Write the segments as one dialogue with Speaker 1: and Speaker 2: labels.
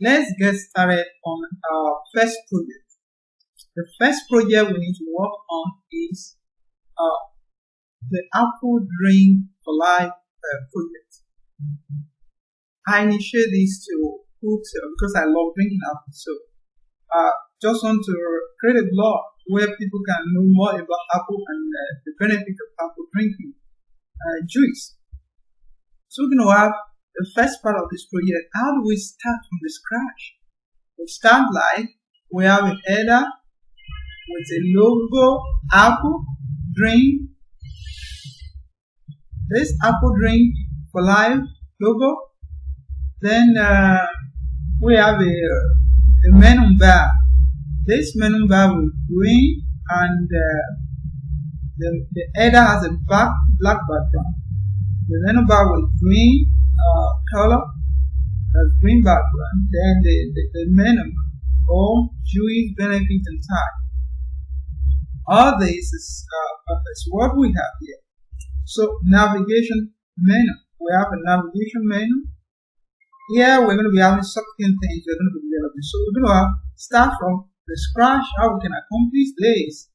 Speaker 1: let's get started on our first project. The first project we need to work on is the Apple Drink for Life project. I initiated this to put because I love drinking apple, so just want to create a blog where people can know more about apple and the benefit of apple drinking juice. So we're going to have the first part of this project. How do we start from the scratch? We start like we have a header with a logo, Apple Drink. This Apple Drink for Life logo. Then we have a menu bar. This menu bar will green and the header has a black background. The menu bar will green color, green background. Then the menu home, juice, benefit, and time. All this is what we have here. So navigation menu. We have a navigation menu. Here we're going to be having certain things we're going to be developing. So we're going to start from the scratch, how we can accomplish this.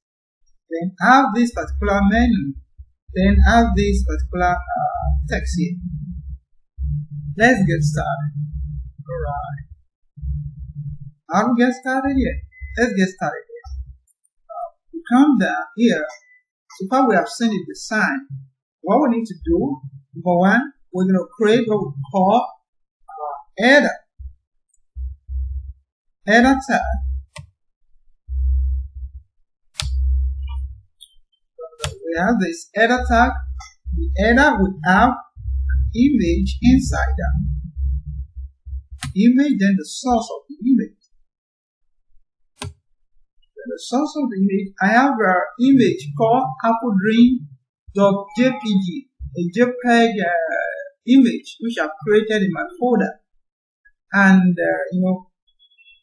Speaker 1: Then have this particular menu. Then have this particular text here. Let's get started. Alright. How do we get started here? Let's get started here. We come down here. So far we have seen the design. What we need to do, number one, we're going to create what we call header tag. We have this header tag. The header will have an image inside that image, then the source of the image. Then the source of the image, I have an image called appledrink.jpg, a JPEG image which I've created in my folder. And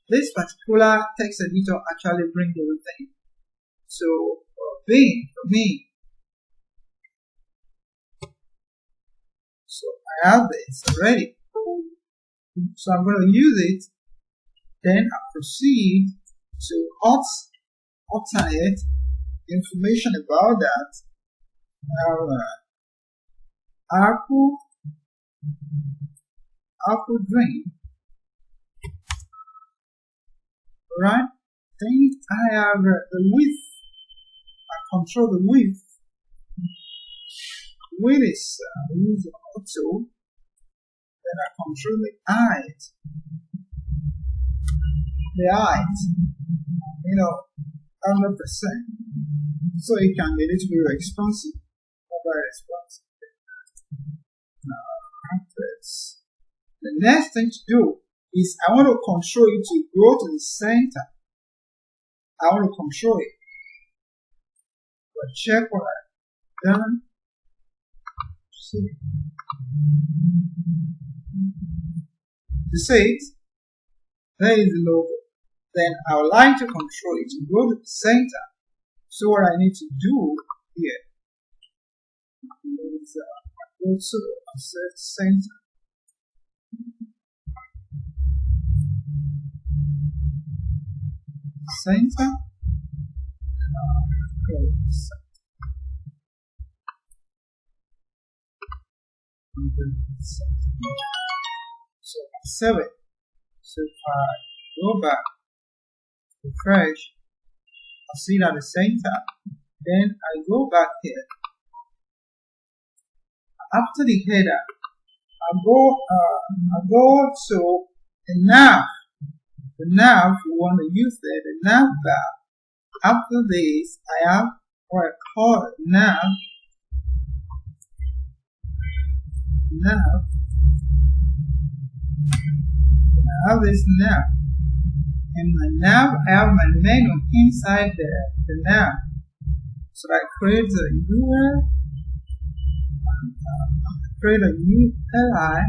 Speaker 1: this particular text editor actually brings everything. So for me, so I have this already. So I'm going to use it. Then I proceed to alternate information about that. I have Apple Drink. Right? Then I have the width. I control the width. Width is using auto. Then I control the height. The height, 100%. So it can be a little bit expensive or very expensive. The next thing to do is I want to control it to go to the center. I want to control it. But check what I've done. See. You see it? There is the logo. Then I would like to control it to go to the center. So what I need to do here is go to the center. Center. So save it. So if I go back to refresh, I see that the center. Then I go back here. After the header, I go to the nav. The nav we want to use there, the nav bar. After this, I have what I call nav. I have this nav. In my nav, I have my menu inside the nav. So I create a URL. Create a new li,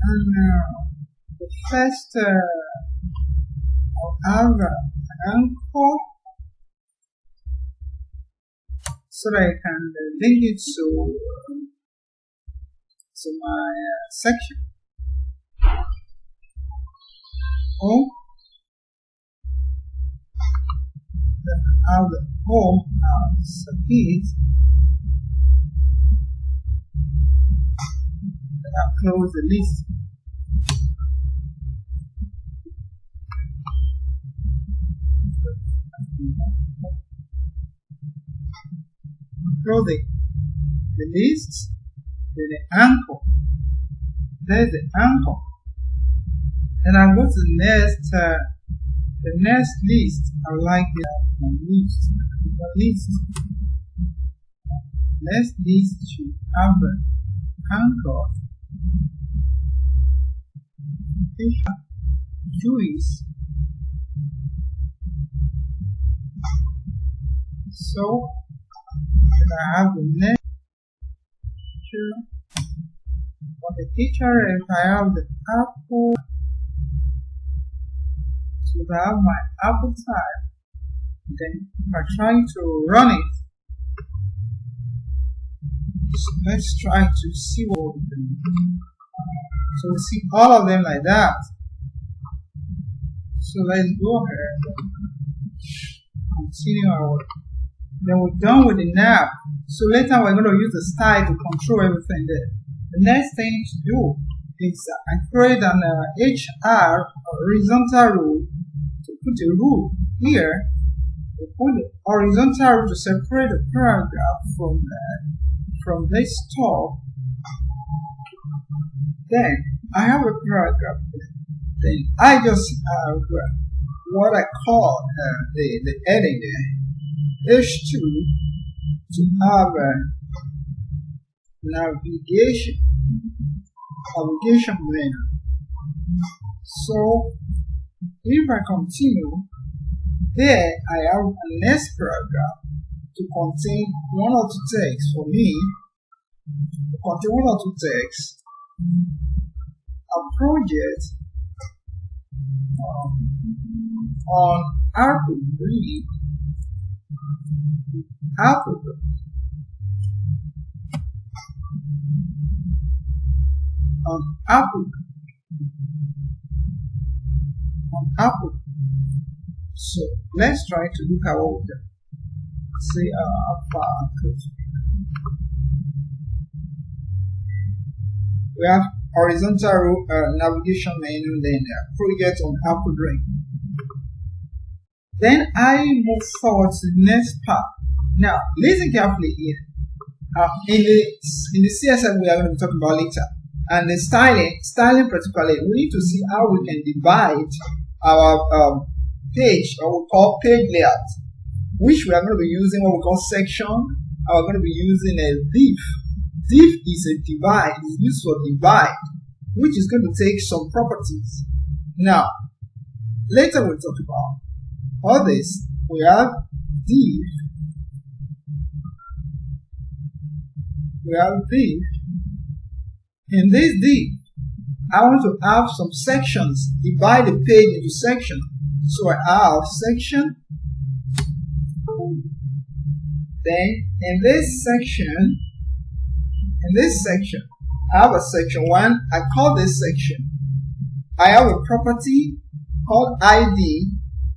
Speaker 1: and the first I'll have an anchor so that I can link it to my section. home. Then I have the home as a key. Then I close the list. Close the list. Then the anchor. There's the anchor. Then I go to the next list. I like the list. Next list should have an anchor. Choice. So I have the next picture. For the teacher, if I have the apple, so I have my apple type. Then if I try to run it, so let's try to see what we can do. So we see all of them like that. So let's go ahead and continue our work. Then we're done with the nav. So later we're going to use the style to control everything there. The next thing to do is I create an HR horizontal rule to put a rule here. We put the horizontal rule to separate the paragraph from this top. Then I have a paragraph there. Then I just have what I call the heading there. H2 to have navigation menu. So if I continue, there I have a next paragraph to contain one or two texts for me. To contain one or two texts. A project on Apple Green. Apple. On Apple. So let's try to look at what we can see. We have horizontal navigation menu, then project on Apple Green. Then I move forward to the next part. Now, listen carefully here. In the CSS we are going to be talking about later, and the styling particularly, we need to see how we can divide our page, or we call page layout, which we are going to be using what we call section, and we're going to be using a div. Div is a divide, it's used for divide, which is going to take some properties. Now, later we'll talk about all this. We have div. In this div, I want to have some sections, divide the page into sections. So I have section. Then in this section, I have a section 1. I call this section. I have a property called ID,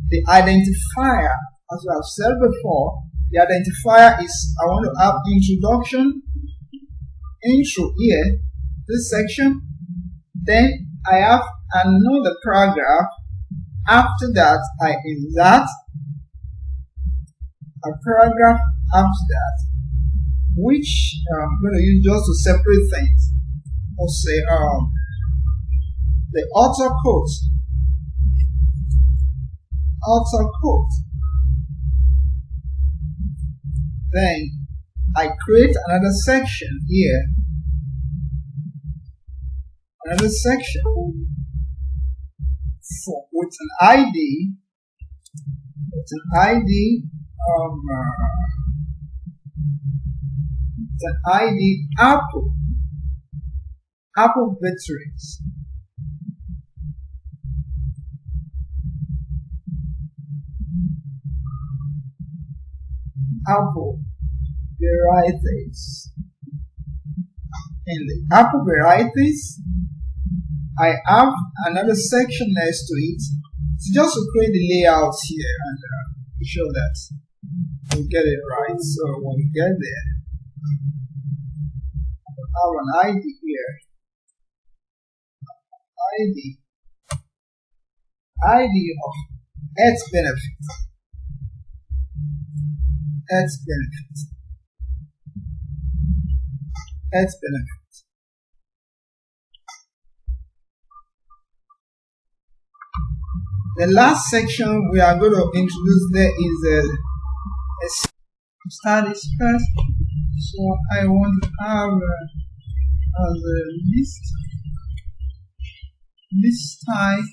Speaker 1: the identifier. As I have said before, the identifier is I want to have intro here, this section. Then I have another paragraph. After that, I insert a paragraph after that, which I'm going to use just to separate things. I'll say the author quote. Then I create another section here. Another section with an ID. Apple veterans. Apple varieties. In the Apple varieties, I have another section next to it. It's just to create the layout here and show that we get it right. So when we get there, we'll have an ID here. ID of X benefit. X benefit. The last section we are going to introduce there is a start this first. So I want to have as a list type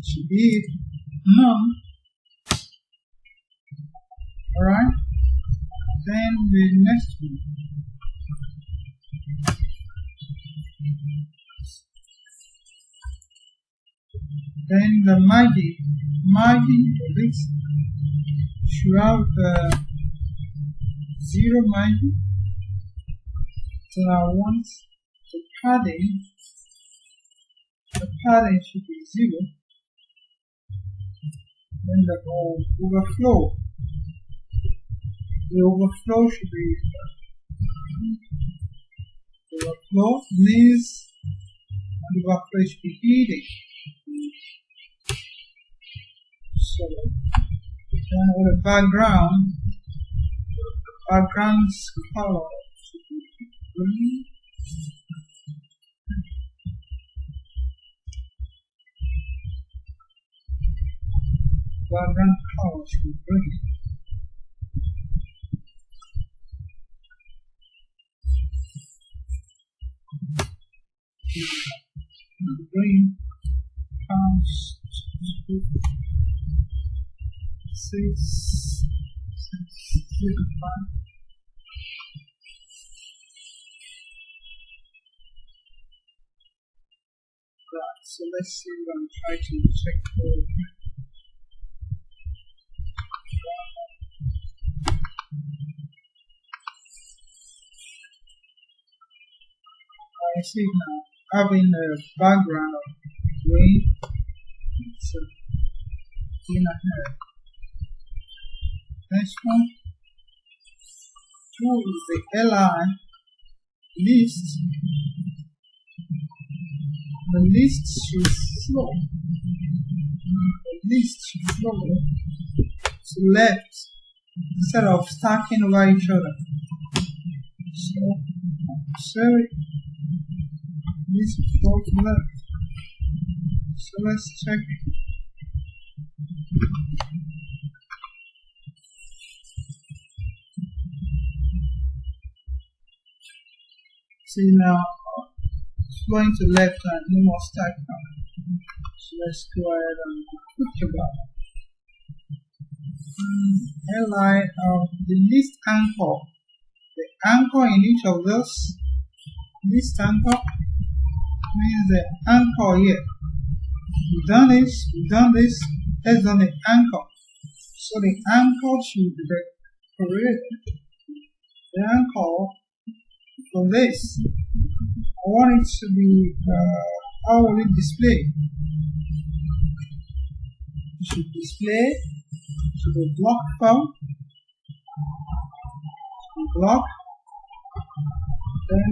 Speaker 1: should be none. Alright, then the next one. Then the margin of this should have 0 margin. So I want the padding should be 0. Then the overflow should be overflow means the overflow should be hidden. So then with the background's color should be green. Background color should be green. Green comes to 605. Right, so let's see what I'm trying to check for. I see now having a background of green. So in ahead. Next one. Choose the li list. The list should flow. To left instead of stacking over each other. So this flow to left. So let's check. See now, it's going to left and no more stack coming. So let's go ahead and click about li of the list anchor. The anchor in each of those list anchor means the anchor here. We've done this, let's done the anchor. So the anchor should be decorated. The anchor for this, I want it to be, how will it display? It should display to the block form, block, then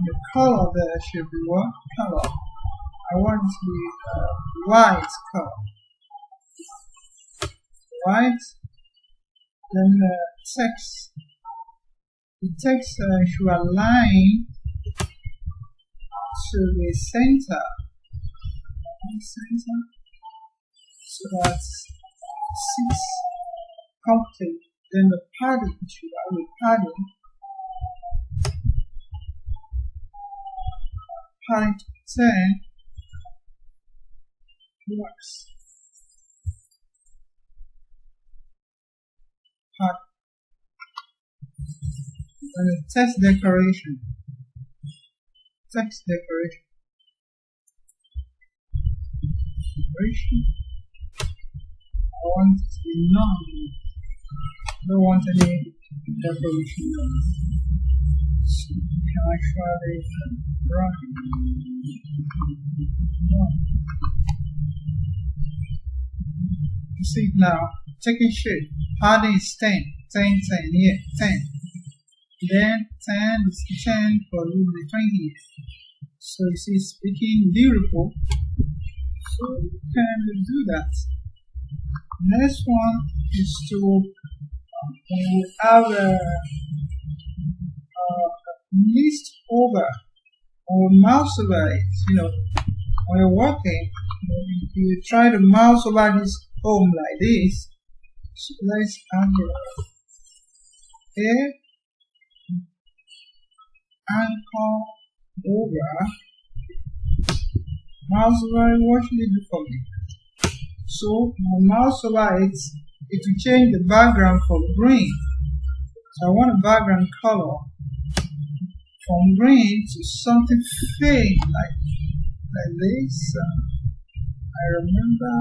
Speaker 1: the color there should be what color? I want it to be white color. White, then the text. The text should align to the center, so that 6 complete. Then the padding should have a padding to 10 works. And the text decoration. duration. I want it to be none. I don't want any decoration. So you can actually run. You see now, taking shape. Padding is 10, 10, 10, here, 10. Then 10 is 10 for the 20. So you see, speaking beautiful. So you can do that. Next one is to when we have a list over or mouse over it. You know, when you're working, you try to mouse over this home like this. So let's have a anchor over mouse over it. What should it do for me? So mouse over it, it will change the background from green. So I want a background color from green to something faint like this. I remember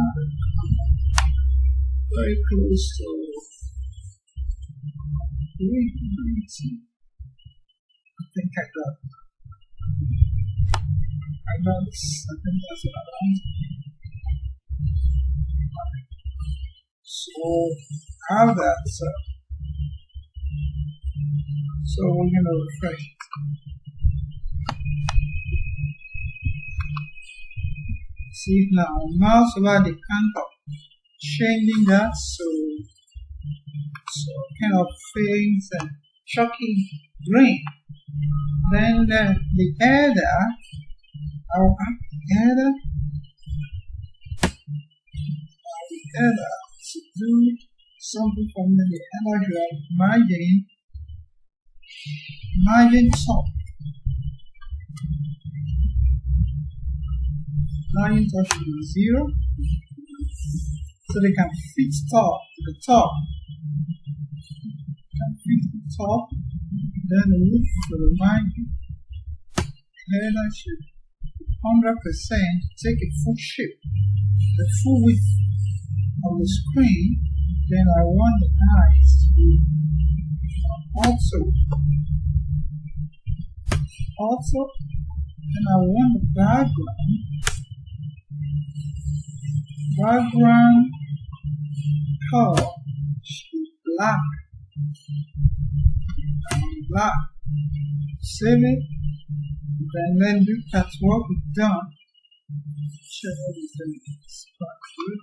Speaker 1: very close to green. I think I got this. I think that's what I want. So I have that. So we're going to refresh it. See now, mouse over the anchor, changing that so kind of faint and chalky green. Then the header, I'll add the header to do something from the header here, margin top. Margin top should be 0, so they can fit top to the top. Can fit the top, then the width to the margin. Header should 100% take a full shape, the full width of the screen. Then I want the eyes to be also, then I want the background color should be black. Save it, then do that work is done. Check what is done. It's quite good.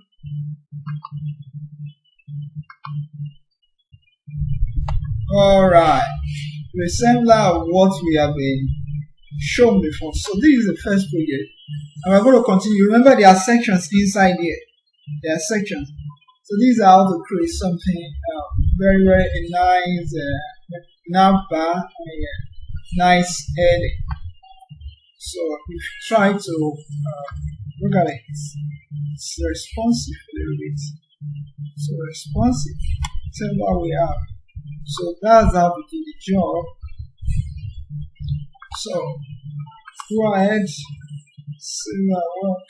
Speaker 1: Alright, resemblance of what we have been shown before. So this is the first project, and we're going to continue. Remember, there are sections inside here. There are sections. So these are how to create something very, very nice, navbar, nice heading. So if you try to look at it, it's responsive a little bit. So responsive. Tell what we have. So that's how we do the job. So go ahead, see that work.